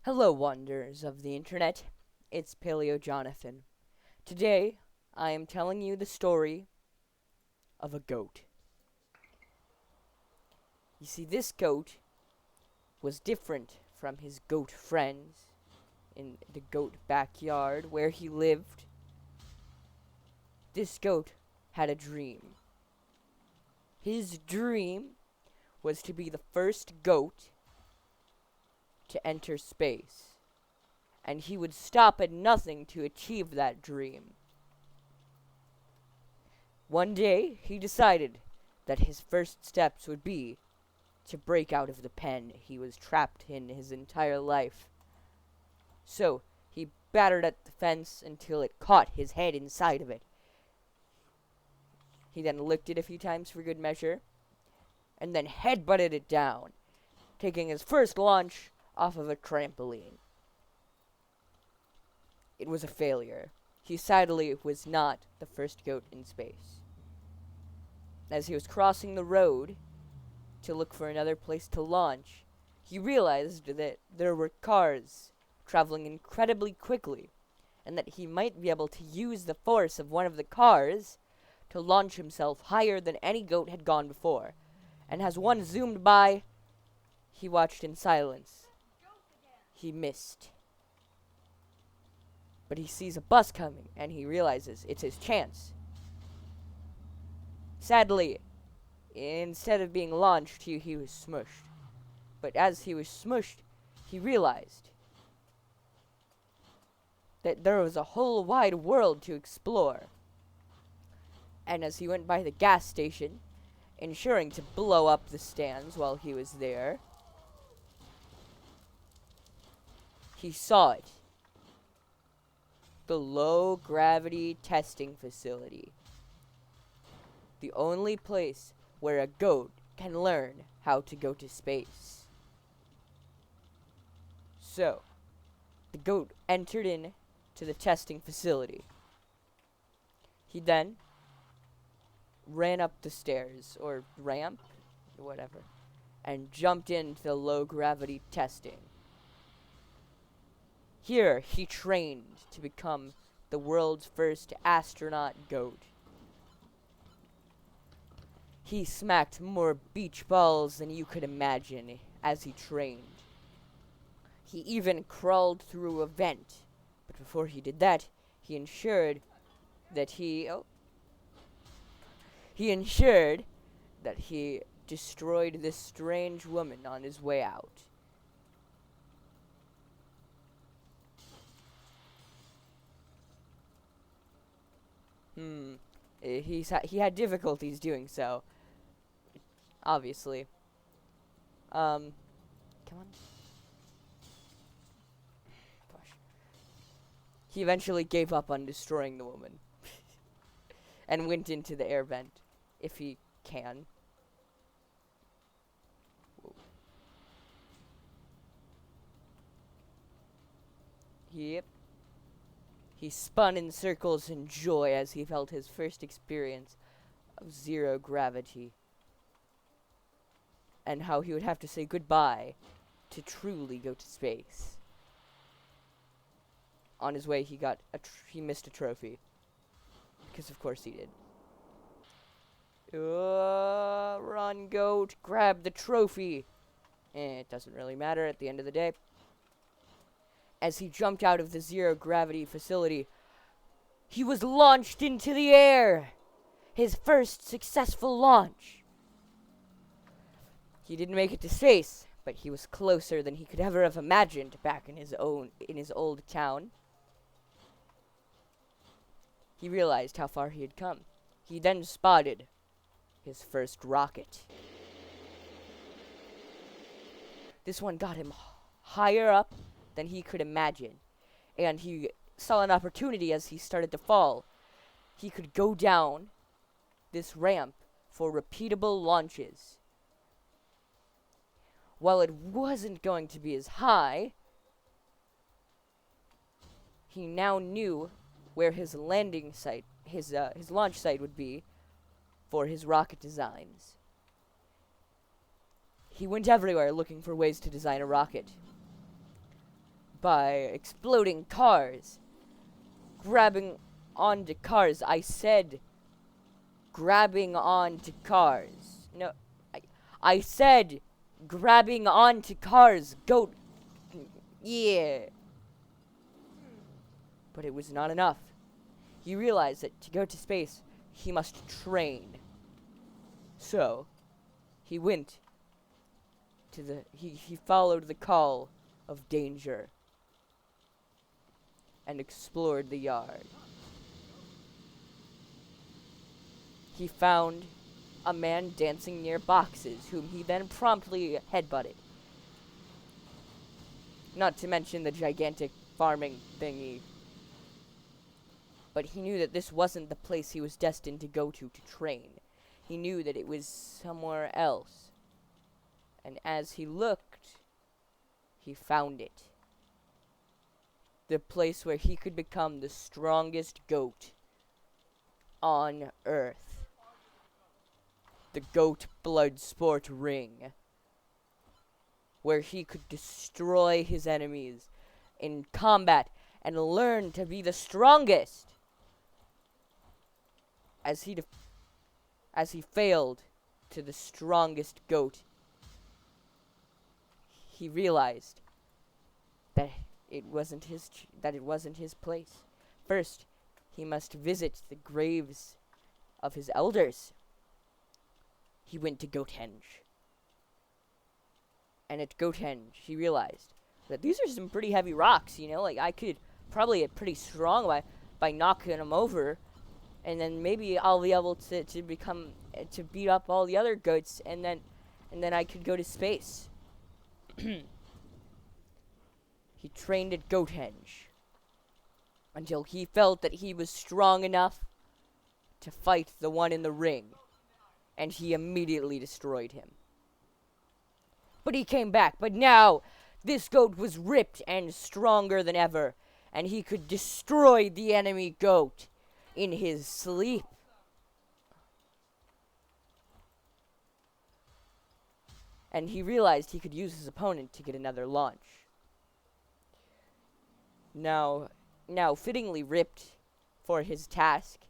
Hello, wonders of the internet. It's PaleoJohnathan. Today, I am telling you the story of a goat. You see, this goat was different from his goat friends in the goat backyard where he lived. This goat had a dream. His dream was to be the first goat to enter space, and he would stop at nothing to achieve that dream. One day, he decided that his first steps would be to break out of the pen he was trapped in his entire life. So, he battered at the fence until it caught his head inside of it. He then licked it a few times for good measure, and then headbutted it down, taking his first launch off of a trampoline. It was a failure. He sadly was not the first goat in space. As he was crossing the road to look for another place to launch, he realized that there were cars traveling incredibly quickly, and that he might be able to use the force of one of the cars to launch himself higher than any goat had gone before. And as one zoomed by, he watched in silence. He missed. But he sees a bus coming, and he realizes it's his chance. Sadly, instead of being launched, he was smushed. But as he was smushed, he realized that there was a whole wide world to explore. And as he went by the gas station, ensuring to blow up the stands while he was there, he saw it. The low-gravity testing facility. The only place where a goat can learn how to go to space. So, the goat entered in to the testing facility. He then ran up the stairs, or ramp, whatever, and jumped into the low-gravity testing. Here, he trained to become the world's first astronaut goat. He smacked more beach balls than you could imagine as he trained. He even crawled through a vent, but before he did that, he ensured that he destroyed this strange woman on his way out. He had difficulties doing so. Obviously. Come on. Gosh. He eventually gave up on destroying the woman. And went into the air vent. If he can. Whoa. Yep. He spun in circles in joy as he felt his first experience of zero gravity, and how he would have to say goodbye to truly go to space. On his way, he missed a trophy, because of course he did. Run, goat, grab the trophy. It doesn't really matter at the end of the day. As he jumped out of the zero-gravity facility, he was launched into the air! His first successful launch! He didn't make it to space, but he was closer than he could ever have imagined back in his old town. He realized how far he had come. He then spotted his first rocket. This one got him higher up than he could imagine, and he saw an opportunity as he started to fall. He could go down this ramp for repeatable launches. While it wasn't going to be as high, he now knew where his landing site, his launch site would be for his rocket designs. He went everywhere looking for ways to design a rocket. by exploding cars, grabbing onto cars. I said grabbing onto cars. No, I said grabbing onto cars. Goat. Yeah. But it was not enough. He realized that to go to space, he must train. So, he went to he followed the call of danger and explored the yard. He found a man dancing near boxes, whom he then promptly headbutted. Not to mention the gigantic farming thingy. But he knew that this wasn't the place he was destined to go to train. He knew that it was somewhere else. And as he looked, he found it. The place where he could become the strongest goat on Earth. The Goat Blood Sport Ring. Where he could destroy his enemies in combat and learn to be the strongest. As he failed to the strongest goat, he realized that it wasn't his place. First, he must visit the graves of his elders. He went to Goathenge. And at Goathenge, he realized that these are some pretty heavy rocks, you know? Like, I could probably get pretty strong by knocking them over. And then maybe I'll be able to beat up all the other goats, and then I could go to space. He trained at Goathenge until he felt that he was strong enough to fight the one in the ring, and he immediately destroyed him. But he came back, but now this goat was ripped and stronger than ever, and he could destroy the enemy goat in his sleep. And he realized he could use his opponent to get another launch. Now fittingly ripped for his task,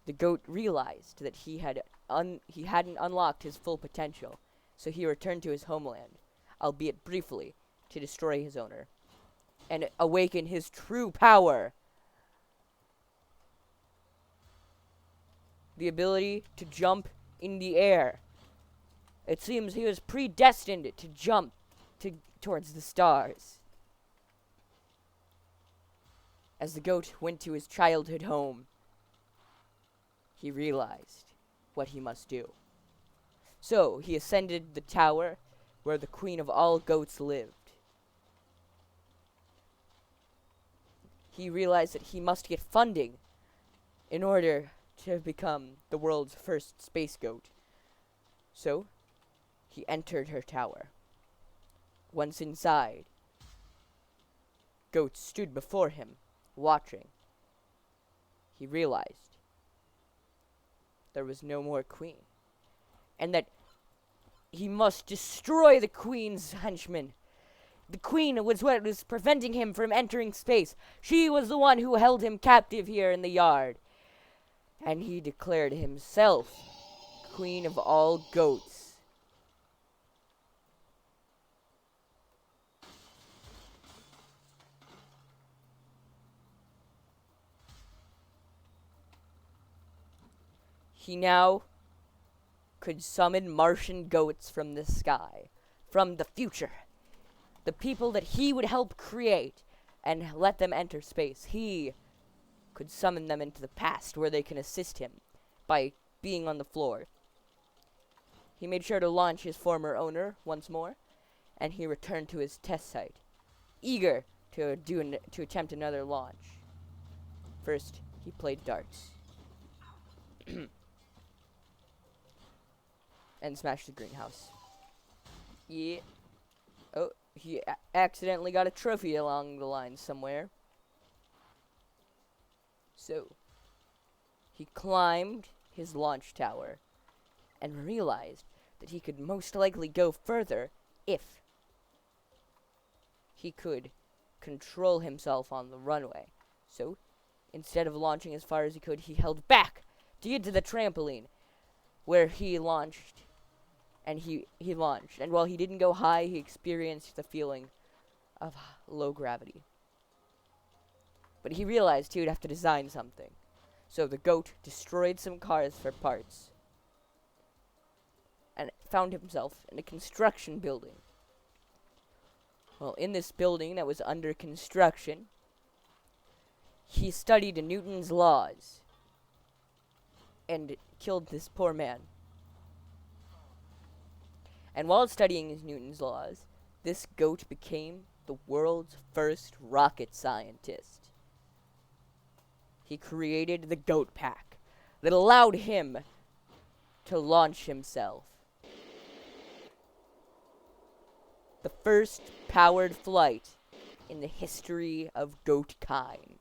the goat realized that he hadn't unlocked his full potential, so he returned to his homeland, albeit briefly, to destroy his owner and awaken his true power. The ability to jump in the air. It seems he was predestined to jump towards the stars. As the goat went to his childhood home, he realized what he must do. So, he ascended the tower where the queen of all goats lived. He realized that he must get funding in order to become the world's first space goat. So, he entered her tower. Once inside, goats stood before him, watching. He realized there was no more queen, and that he must destroy the queen's henchmen. The queen was what was preventing him from entering space. She was the one who held him captive here in the yard. And he declared himself queen of all goats. He now could summon Martian goats from the sky, from the future. The people that he would help create and let them enter space. He could summon them into the past where they can assist him by being on the floor. He made sure to launch his former owner once more, and he returned to his test site, eager to attempt another launch. First, he played darts. And smashed the greenhouse. Yeah. Oh, he accidentally got a trophy along the line somewhere. So, he climbed his launch tower and realized that he could most likely go further if he could control himself on the runway. So, instead of launching as far as he could, he held back to get to the trampoline, where he launched. And he launched. And while he didn't go high, he experienced the feeling of low gravity. But he realized he would have to design something. So the goat destroyed some cars for parts. And found himself in a construction building. Well, in this building that was under construction, he studied Newton's laws and killed this poor man. And while studying Newton's laws, this goat became the world's first rocket scientist. He created the goat pack that allowed him to launch himself. The first powered flight in the history of goat kind.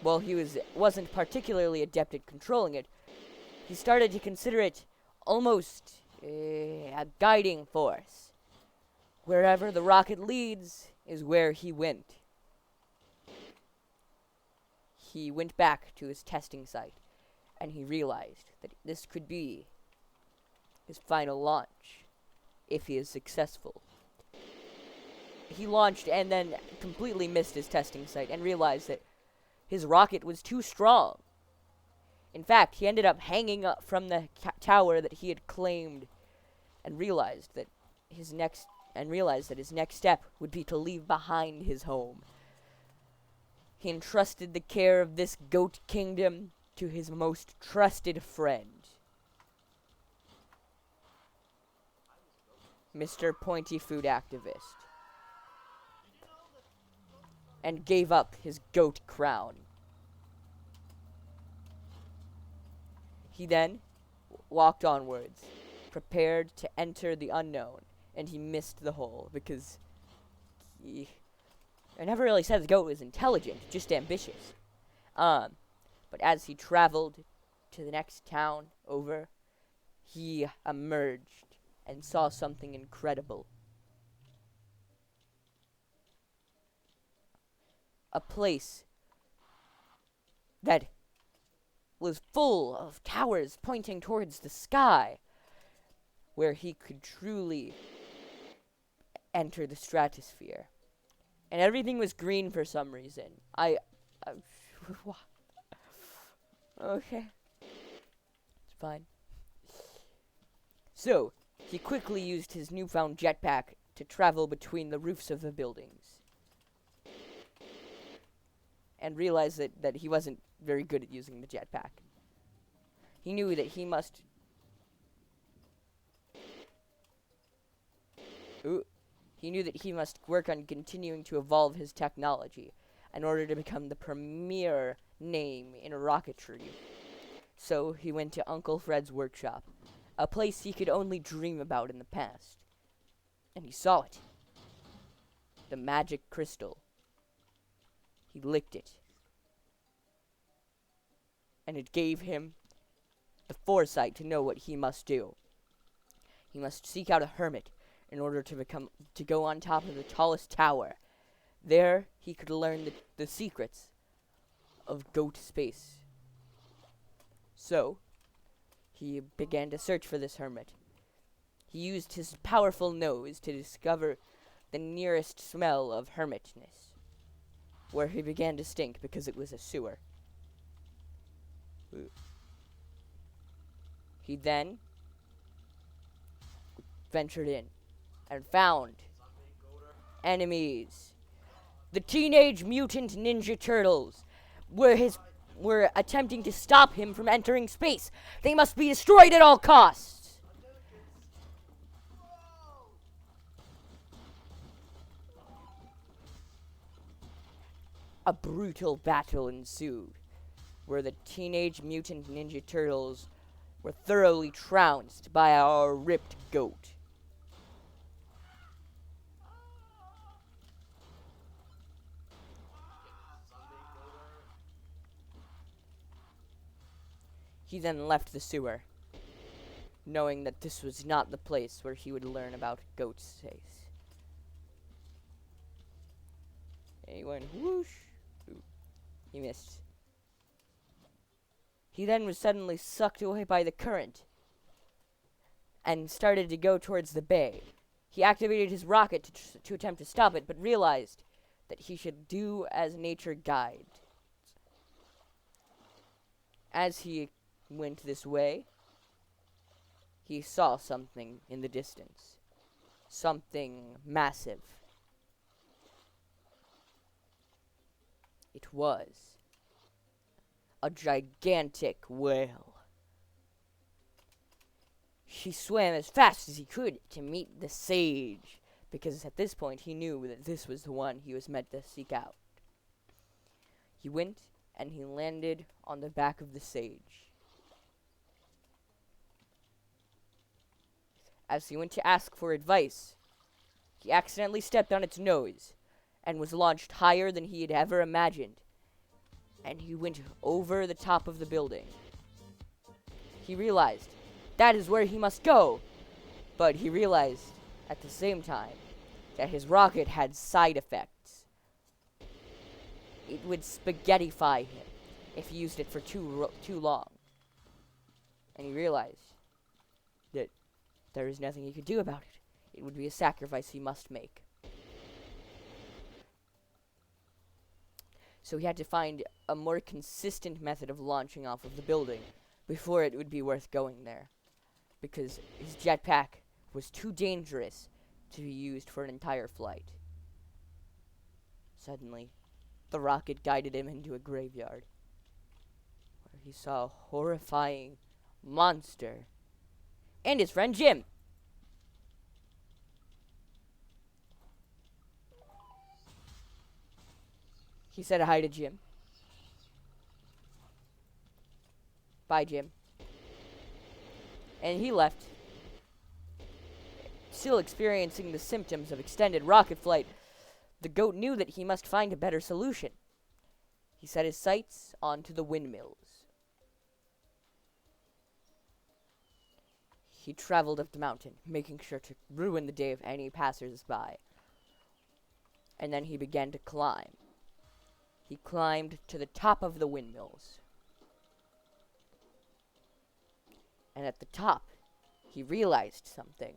While he wasn't particularly adept at controlling it, he started to consider it almost a guiding force. Wherever the rocket leads is where he went. He went back to his testing site, and he realized that this could be his final launch, if he is successful. He launched and then completely missed his testing site and realized that his rocket was too strong. In fact, he ended up hanging up from the tower that he had claimed and realized that his next step would be to leave behind his home. He entrusted the care of this goat kingdom to his most trusted friend, Mr. Pointy Food Activist, and gave up his goat crown. He then walked onwards, prepared to enter the unknown, and he missed the hole because I never really said the goat was intelligent, just ambitious. But as he traveled to the next town over, he emerged and saw something incredible. A place that was full of towers pointing towards the sky, where he could truly enter the stratosphere. And everything was green for some reason. Okay. It's fine. So, he quickly used his newfound jetpack to travel between the roofs of the buildings. And realized that he wasn't very good at using the jetpack. He knew that he must... He knew that he must work on continuing to evolve his technology in order to become the premier name in rocketry. So he went to Uncle Fred's workshop, a place he could only dream about in the past. And he saw it. The magic crystal. He licked it. And it gave him the foresight to know what he must do. He must seek out a hermit in order to go on top of the tallest tower. There, he could learn the secrets of goat space. So, he began to search for this hermit. He used his powerful nose to discover the nearest smell of hermitness, where he began to stink because it was a sewer. He then ventured in and found enemies. The Teenage Mutant Ninja Turtles were attempting to stop him from entering space. They must be destroyed at all costs. A brutal battle ensued, where the Teenage Mutant Ninja Turtles were thoroughly trounced by our ripped goat. He then left the sewer, knowing that this was not the place where he would learn about goat space. he went whoosh. Ooh, he missed. He then was suddenly sucked away by the current and started to go towards the bay. He activated his rocket to attempt to stop it, but realized that he should do as nature guides. As he went this way, he saw something in the distance. Something massive. It was a gigantic whale. He swam as fast as he could to meet the sage, because at this point he knew that this was the one he was meant to seek out. He went and he landed on the back of the sage. As he went to ask for advice, he accidentally stepped on its nose and was launched higher than he had ever imagined, and he went over the top of the building. He realized that is where he must go, but he realized at the same time that his rocket had side effects. It would spaghettify him if he used it for too long. And he realized that there is nothing he could do about it. It would be a sacrifice he must make. So he had to find a more consistent method of launching off of the building before it would be worth going there, because his jetpack was too dangerous to be used for an entire flight. Suddenly, the rocket guided him into a graveyard, where he saw a horrifying monster and his friend Jim. He said hi to Jim. Bye, Jim. And he left. Still experiencing the symptoms of extended rocket flight, the goat knew that he must find a better solution. He set his sights onto the windmills. He traveled up the mountain, making sure to ruin the day of any passers-by. And then he began to climb. He climbed to the top of the windmills. And at the top, he realized something.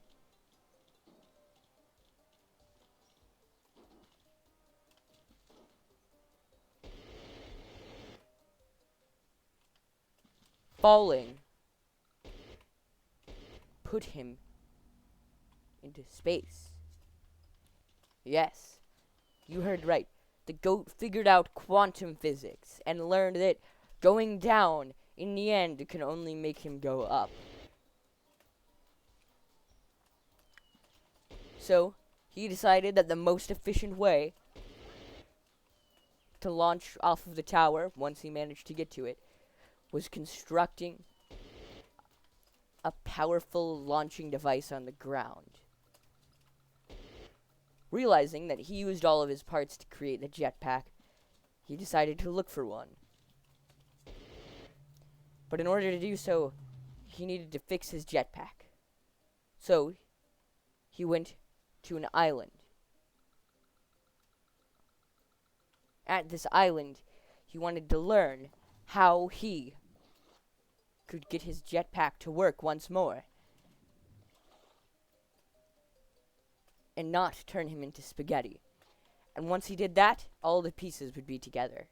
Falling put him into space. Yes, you heard right. The goat figured out quantum physics and learned that going down, in the end, can only make him go up. So, he decided that the most efficient way to launch off of the tower, once he managed to get to it, was constructing a powerful launching device on the ground. Realizing that he used all of his parts to create the jetpack, he decided to look for one. But in order to do so, he needed to fix his jetpack. So, he went to an island. At this island, he wanted to learn how he could get his jetpack to work once more, and not turn him into spaghetti. And once he did that, all the pieces would be together.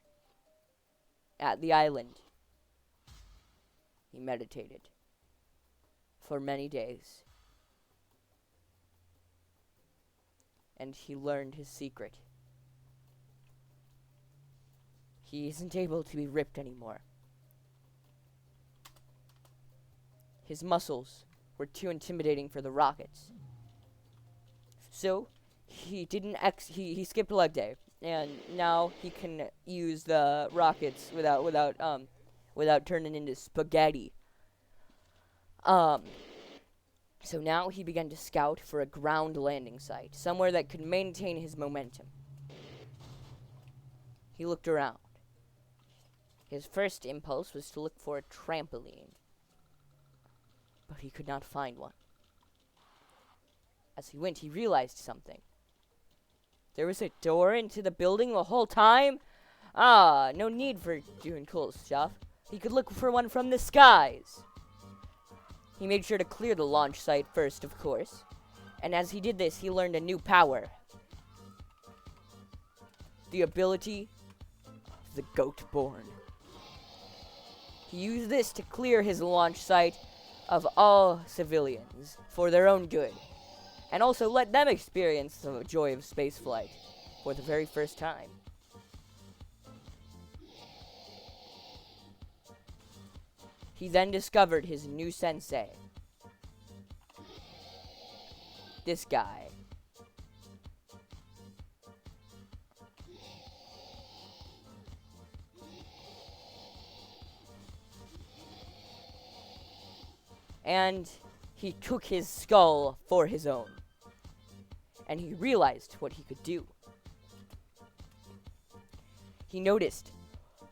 At the island, he meditated for many days, and he learned his secret. He isn't able to be ripped anymore. His muscles were too intimidating for the rockets. So, he didn't he skipped leg day, and now he can use the rockets without turning into spaghetti. So now he began to scout for a ground landing site, somewhere that could maintain his momentum. He looked around. His first impulse was to look for a trampoline, but he could not find one. As he went, he realized something. There was a door into the building the whole time? Ah, no need for doing cool stuff. He could look for one from the skies. He made sure to clear the launch site first, of course. And as he did this, he learned a new power. The ability of the Goat-born. He used this to clear his launch site of all civilians for their own good, and also let them experience the joy of spaceflight for the very first time. He then discovered his new sensei. This guy. And he took his skull for his own. And he realized what he could do. He noticed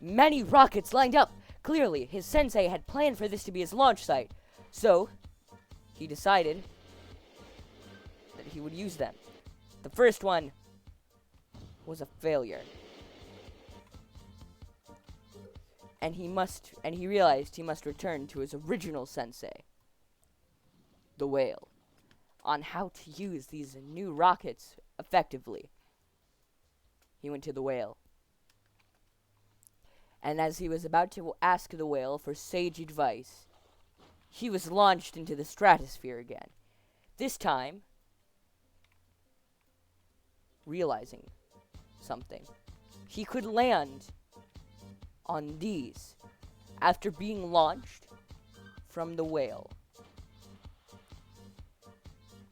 many rockets lined up. Clearly, his sensei had planned for this to be his launch site. So, he decided that he would use them. The first one was a failure. And he realized he must return to his original sensei, the whale, on how to use these new rockets effectively. He went to the whale. And as he was about to ask the whale for sage advice, he was launched into the stratosphere again. This time, realizing something. He could land on these after being launched from the whale.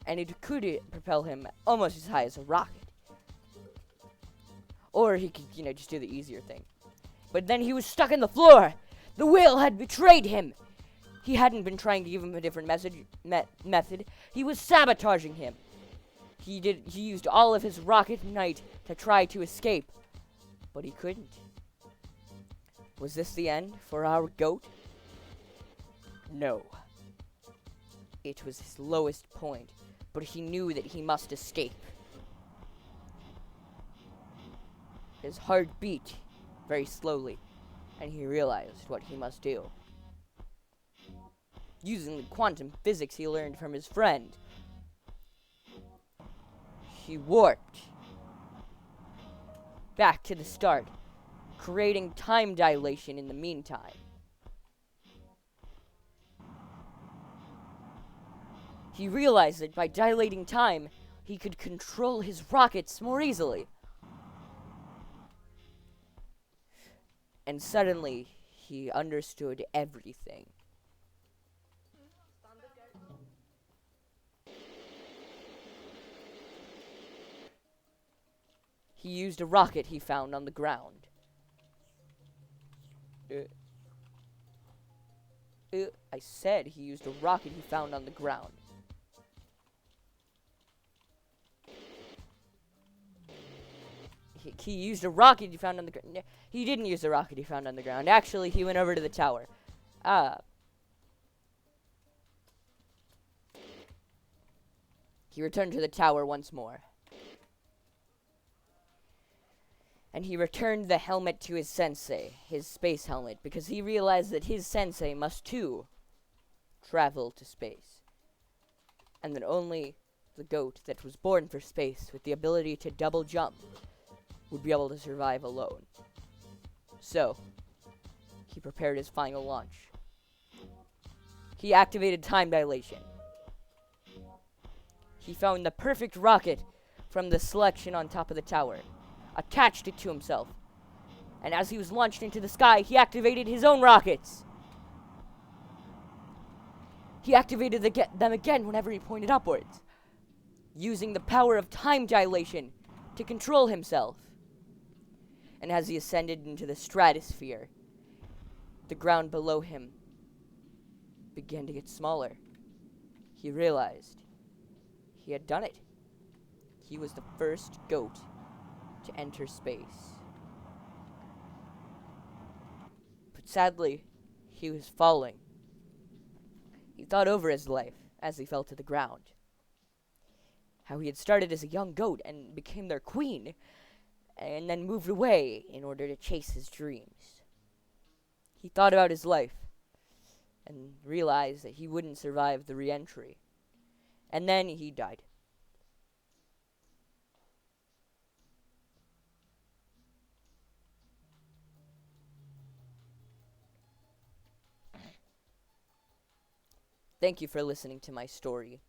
And it could propel him almost as high as a rocket. Or he could, just do the easier thing. But then he was stuck in the floor. The whale had betrayed him. He hadn't been trying to give him a different method. He was sabotaging him. He used all of his rocket might to try to escape. But he couldn't. Was this the end for our goat? No. It was his lowest point, but he knew that he must escape. His heart beat very slowly, and he realized what he must do. Using the quantum physics he learned from his friend, he warped back to the start, creating time dilation in the meantime. He realized that by dilating time, he could control his rockets more easily. And suddenly, he understood everything. He used a rocket he found on the ground. I said he used a rocket he found on the ground. He used a rocket he found on the ground. He didn't use a rocket he found on the ground. Actually, he went over to the tower. He returned to the tower once more. And he returned the helmet to his sensei, his space helmet, because he realized that his sensei must too travel to space. And that only the goat that was born for space with the ability to double jump would be able to survive alone. So, he prepared his final launch. He activated time dilation. He found the perfect rocket from the selection on top of the tower, attached it to himself, and as he was launched into the sky, he activated his own rockets. He activated them again whenever he pointed upwards, using the power of time dilation to control himself. And as he ascended into the stratosphere, the ground below him began to get smaller. He realized he had done it. He was the first goat to enter space. But sadly, he was falling. He thought over his life as he fell to the ground. how he had started as a young goat and became their queen, and then moved away in order to chase his dreams. He thought about his life and realized that he wouldn't survive the re-entry. And then he died. Thank you for listening to my story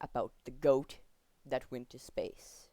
about the goat that went to space.